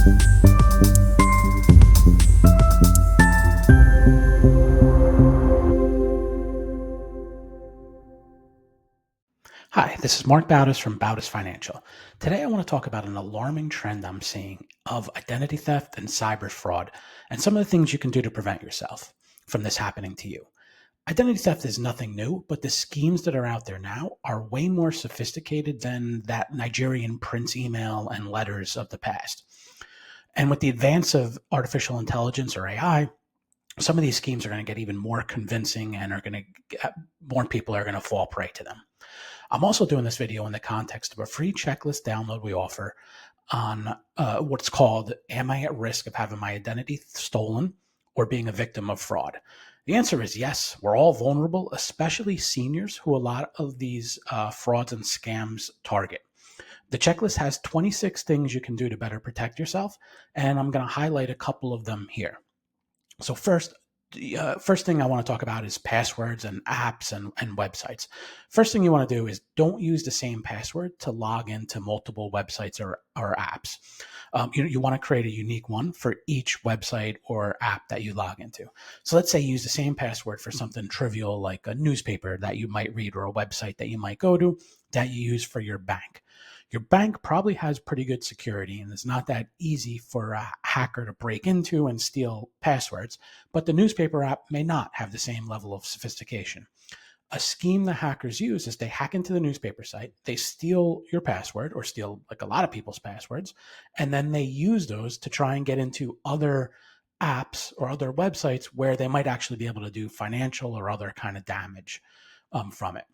Hi, this is Marc Bautis from Bautis Financial. Today I want to talk about an alarming trend I'm seeing of identity theft and cyber fraud and some of the things you can do to prevent yourself from this happening to you. Identity theft is nothing new, but the schemes that are out there now are way more sophisticated than that Nigerian prince email and letters of the past. And with the advance of artificial intelligence or AI, some of these schemes are going to get even more convincing and are going to get, more people are going to fall prey to them. I'm also doing this video in the context of a free checklist download we offer on what's called, am I at risk of having my identity stolen or being a victim of fraud? The answer is yes, we're all vulnerable, especially seniors who a lot of these frauds and scams target. The checklist has 26 things you can do to better protect yourself, and I'm going to highlight a couple of them here. So first thing I want to talk about is passwords and apps and websites. First thing you want to do is don't use the same password to log into multiple websites or apps. You want to create a unique one for each website or app that you log into. So let's say you use the same password for something trivial like a newspaper that you might read or a website that you might go to that you use for your bank. Your bank probably has pretty good security and it's not that easy for a hacker to break into and steal passwords, but the newspaper app may not have the same level of sophistication. A scheme the hackers use is they hack into the newspaper site, they steal your password or steal like a lot of people's passwords, and then they use those to try and get into other apps or other websites where they might actually be able to do financial or other kind of damage from it.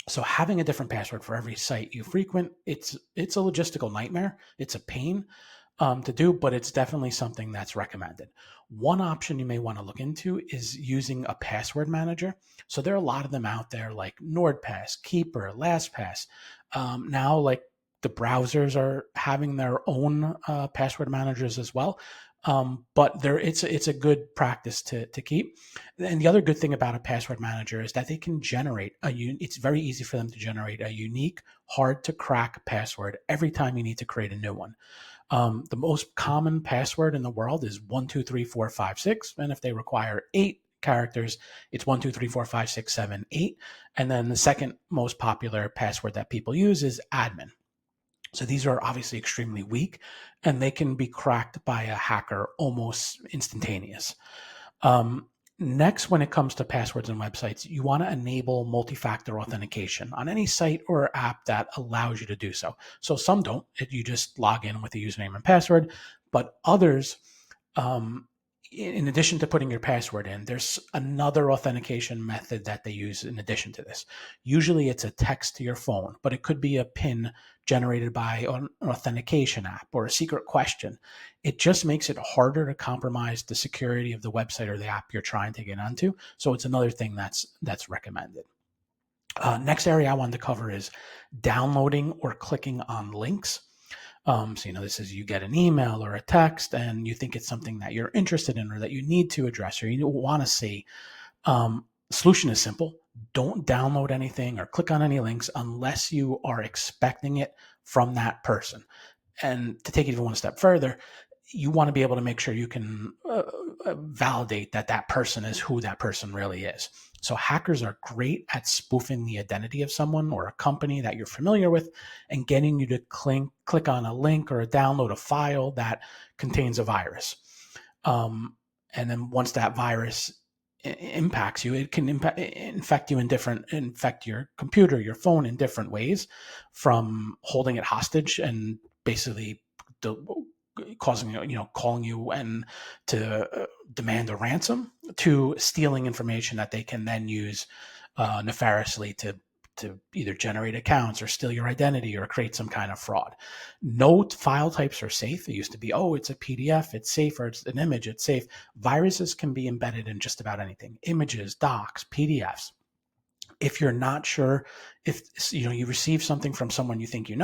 So having a different password for every site you frequent, it's a logistical nightmare. It's a pain to do, but it's definitely something that's recommended. One option you may want to look into is using a password manager. So there are a lot of them out there like NordPass, Keeper, LastPass. Now, like the browsers are having their own password managers as well. But it's a good practice to keep. And the other good thing about a password manager is that they can generate it's very easy for them to generate a unique, hard to crack password every time you need to create a new one. The most common password in the world is 123456, and if they require 8 characters, it's 12345678. And then the second most popular password that people use is admin. So these are obviously extremely weak and they can be cracked by a hacker almost instantaneous. Next, when it comes to passwords and websites, you want to enable multi-factor authentication on any site or app that allows you to do so. So some don't, you just log in with a username and password, but others, in addition to putting your password in, there's another authentication method that they use in addition to this. Usually it's a text to your phone, but it could be a PIN generated by an authentication app or a secret question. It just makes it harder to compromise the security of the website or the app you're trying to get onto. So it's another thing that's recommended. Next area I wanted to cover is downloading or clicking on links. So, this is you get an email or a text and you think it's something that you're interested in or that you need to address or you want to see. The solution is simple. Don't download anything or click on any links unless you are expecting it from that person. And to take it even one step further, you want to be able to make sure you can validate that that person is who that person really is. So hackers are great at spoofing the identity of someone or a company that you're familiar with and getting you to click on a link or download a file that contains a virus. And then once that virus impacts you, it can infect you infect your computer, your phone in different ways, from holding it hostage and basically causing, calling you and to demand a ransom, to stealing information that they can then use nefariously to either generate accounts or steal your identity or create some kind of fraud. No file types are safe. It used to be, it's a PDF, it's safe, or it's an image, it's safe. Viruses can be embedded in just about anything. Images, docs, PDFs. If you're not sure, if you receive something from someone you think and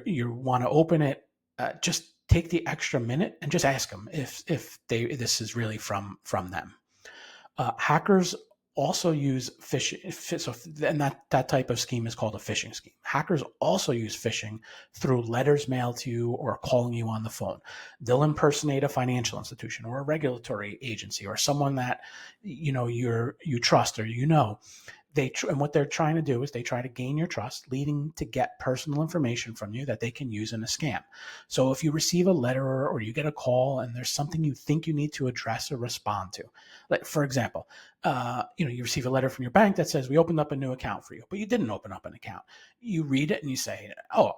you want to open it, just take the extra minute and just ask them if this is really from them. Hackers also use phishing. And that type of scheme is called a phishing scheme. Hackers also use phishing through letters mailed to you or calling you on the phone. They'll impersonate a financial institution or a regulatory agency or someone that you trust or and what they're trying to do is they try to gain your trust, leading to get personal information from you that they can use in a scam. So if you receive a letter or you get a call and there's something you think you need to address or respond to, like for example, you receive a letter from your bank that says we opened up a new account for you, but you didn't open up an account. You read it and you say, "Oh,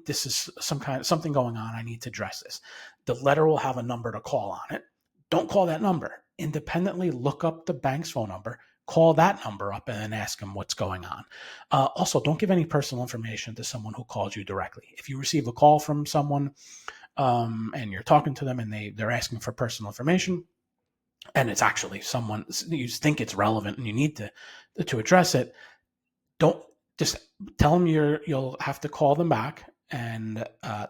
this is something going on. I need to address this." The letter will have a number to call on it. Don't call that number. Independently look up the bank's phone number, call that number up and then ask them what's going on. Also, don't give any personal information to someone who calls you directly. If you receive a call from someone and you're talking to them and they're asking for personal information, and it's actually someone you think it's relevant and you need to address it, don't just tell them you'll have to call them back, and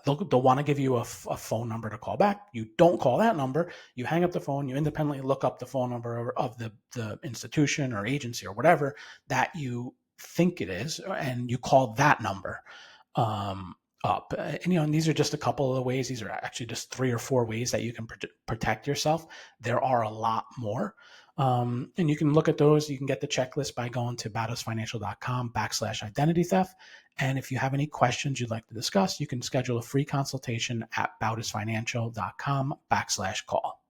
they'll want to give you a phone number to call back. You don't call that number. You hang up the phone. You independently look up the phone number of the institution or agency or whatever that you think it is, and you call that number up. And these are just a couple of the ways. These are actually just 3 or 4 ways that you can protect yourself. There are a lot more. And you can look at those. You can get the checklist by going to bautisfinancial.com/identity theft. And if you have any questions you'd like to discuss, you can schedule a free consultation at bautisfinancial.com/call.